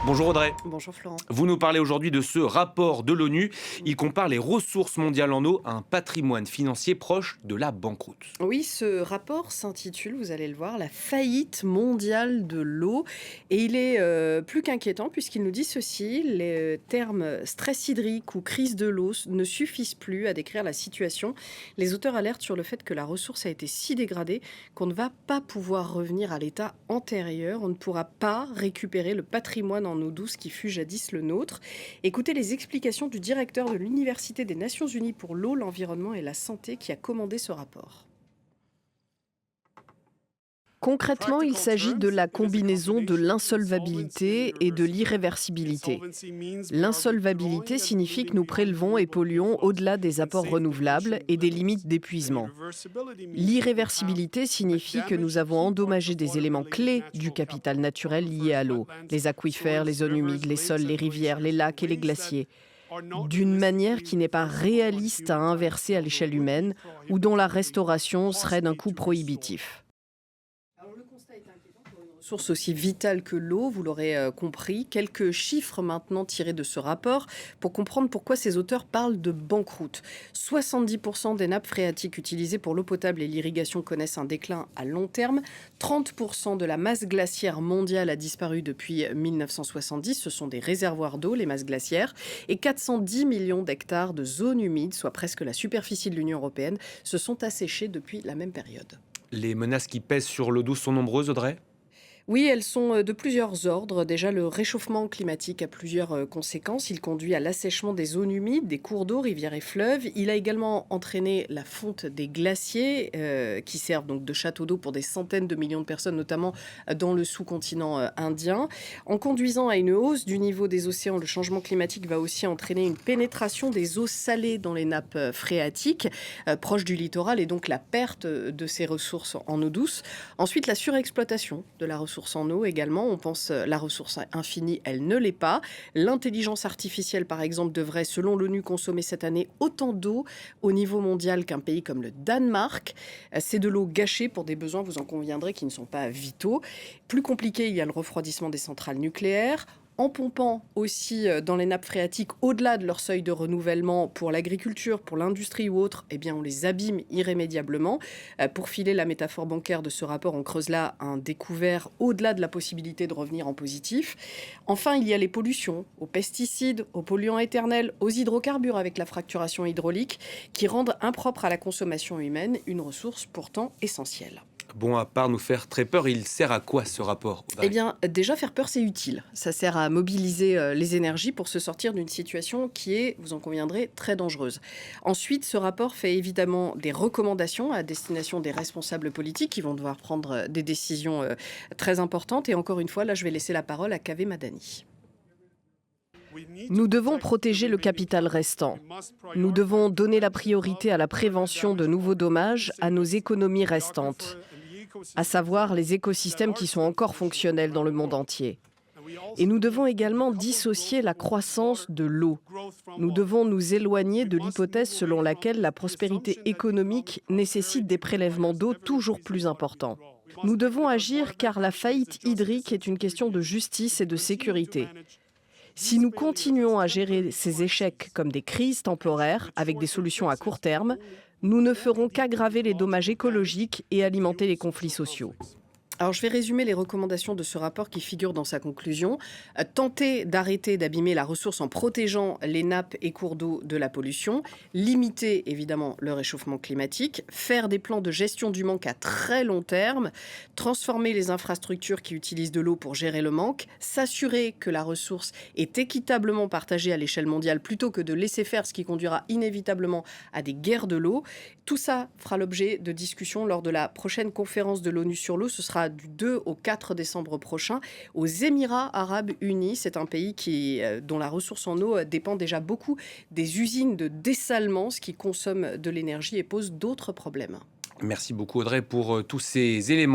Bonjour Audrey. Bonjour Florent. Vous nous parlez aujourd'hui de ce rapport de l'ONU. Il compare les ressources mondiales en eau à un patrimoine financier proche de la banqueroute. Oui, ce rapport s'intitule, vous allez le voir, La faillite mondiale de l'eau. Et il est plus qu'inquiétant puisqu'il nous dit ceci, les termes stress hydrique ou crise de l'eau ne suffisent plus à décrire la situation. Les auteurs alertent sur le fait que la ressource a été si dégradée qu'on ne va pas pouvoir revenir à l'état antérieur. On ne pourra pas récupérer le patrimoine en eau douce qui fut jadis le nôtre. Écoutez les explications du directeur de l'Université des Nations Unies pour l'eau, l'environnement et la santé qui a commandé ce rapport. Concrètement, il s'agit de la combinaison de l'insolvabilité et de l'irréversibilité. L'insolvabilité signifie que nous prélevons et polluons au-delà des apports renouvelables et des limites d'épuisement. L'irréversibilité signifie que nous avons endommagé des éléments clés du capital naturel lié à l'eau, les aquifères, les zones humides, les sols, les rivières, les lacs et les glaciers, d'une manière qui n'est pas réaliste à inverser à l'échelle humaine ou dont la restauration serait d'un coût prohibitif. Source aussi vitale que l'eau, vous l'aurez compris. Quelques chiffres maintenant tirés de ce rapport pour comprendre pourquoi ces auteurs parlent de banqueroute. 70% des nappes phréatiques utilisées pour l'eau potable et l'irrigation connaissent un déclin à long terme. 30% de la masse glaciaire mondiale a disparu depuis 1970. Ce sont des réservoirs d'eau, les masses glaciaires. Et 410 millions d'hectares de zones humides, soit presque la superficie de l'Union européenne, se sont asséchés depuis la même période. Les menaces qui pèsent sur l'eau douce sont nombreuses, Audrey ? Oui, elles sont de plusieurs ordres. Déjà, le réchauffement climatique a plusieurs conséquences. Il conduit à l'assèchement des zones humides, des cours d'eau, rivières et fleuves. Il a également entraîné la fonte des glaciers qui servent donc de château d'eau pour des centaines de millions de personnes, notamment dans le sous-continent indien. En conduisant à une hausse du niveau des océans, le changement climatique va aussi entraîner une pénétration des eaux salées dans les nappes phréatiques proches du littoral et donc la perte de ces ressources en eau douce. Ensuite, la surexploitation de la ressource en eau également. On pense la ressource infinie, elle ne l'est pas. L'intelligence artificielle, par exemple, devrait, selon l'ONU, consommer cette année autant d'eau au niveau mondial qu'un pays comme le Danemark. C'est de l'eau gâchée pour des besoins, vous en conviendrez, qui ne sont pas vitaux. Plus compliqué, il y a le refroidissement des centrales nucléaires. En pompant aussi dans les nappes phréatiques, au-delà de leur seuil de renouvellement pour l'agriculture, pour l'industrie ou autre, eh bien on les abîme irrémédiablement. Pour filer la métaphore bancaire de ce rapport, on creuse là un découvert au-delà de la possibilité de revenir en positif. Enfin, il y a les pollutions, aux pesticides, aux polluants éternels, aux hydrocarbures avec la fracturation hydraulique, qui rendent impropre à la consommation humaine une ressource pourtant essentielle. Bon, à part nous faire très peur, il sert à quoi ce rapport, Audrey ? Eh bien, déjà, faire peur, c'est utile. Ça sert à mobiliser les énergies pour se sortir d'une situation qui est, vous en conviendrez, très dangereuse. Ensuite, ce rapport fait évidemment des recommandations à destination des responsables politiques qui vont devoir prendre des décisions très importantes. Et encore une fois, là, je vais laisser la parole à Kaveh Madani. Nous devons protéger le capital restant. Nous devons donner la priorité à la prévention de nouveaux dommages à nos économies restantes, à savoir les écosystèmes qui sont encore fonctionnels dans le monde entier. Et nous devons également dissocier la croissance de l'eau. Nous devons nous éloigner de l'hypothèse selon laquelle la prospérité économique nécessite des prélèvements d'eau toujours plus importants. Nous devons agir car la faillite hydrique est une question de justice et de sécurité. Si nous continuons à gérer ces échecs comme des crises temporaires avec des solutions à court terme, nous ne ferons qu'aggraver les dommages écologiques et alimenter les conflits sociaux. Alors, je vais résumer les recommandations de ce rapport qui figure dans sa conclusion. Tenter d'arrêter d'abîmer la ressource en protégeant les nappes et cours d'eau de la pollution. Limiter, évidemment, le réchauffement climatique. Faire des plans de gestion du manque à très long terme. Transformer les infrastructures qui utilisent de l'eau pour gérer le manque. S'assurer que la ressource est équitablement partagée à l'échelle mondiale plutôt que de laisser faire, ce qui conduira inévitablement à des guerres de l'eau. Tout ça fera l'objet de discussions lors de la prochaine conférence de l'ONU sur l'eau. Ce sera du 2 au 4 décembre prochain aux Émirats arabes unis. C'est un pays dont la ressource en eau dépend déjà beaucoup des usines de dessalement, ce qui consomme de l'énergie et pose d'autres problèmes. Merci beaucoup, Audrey, pour tous ces éléments.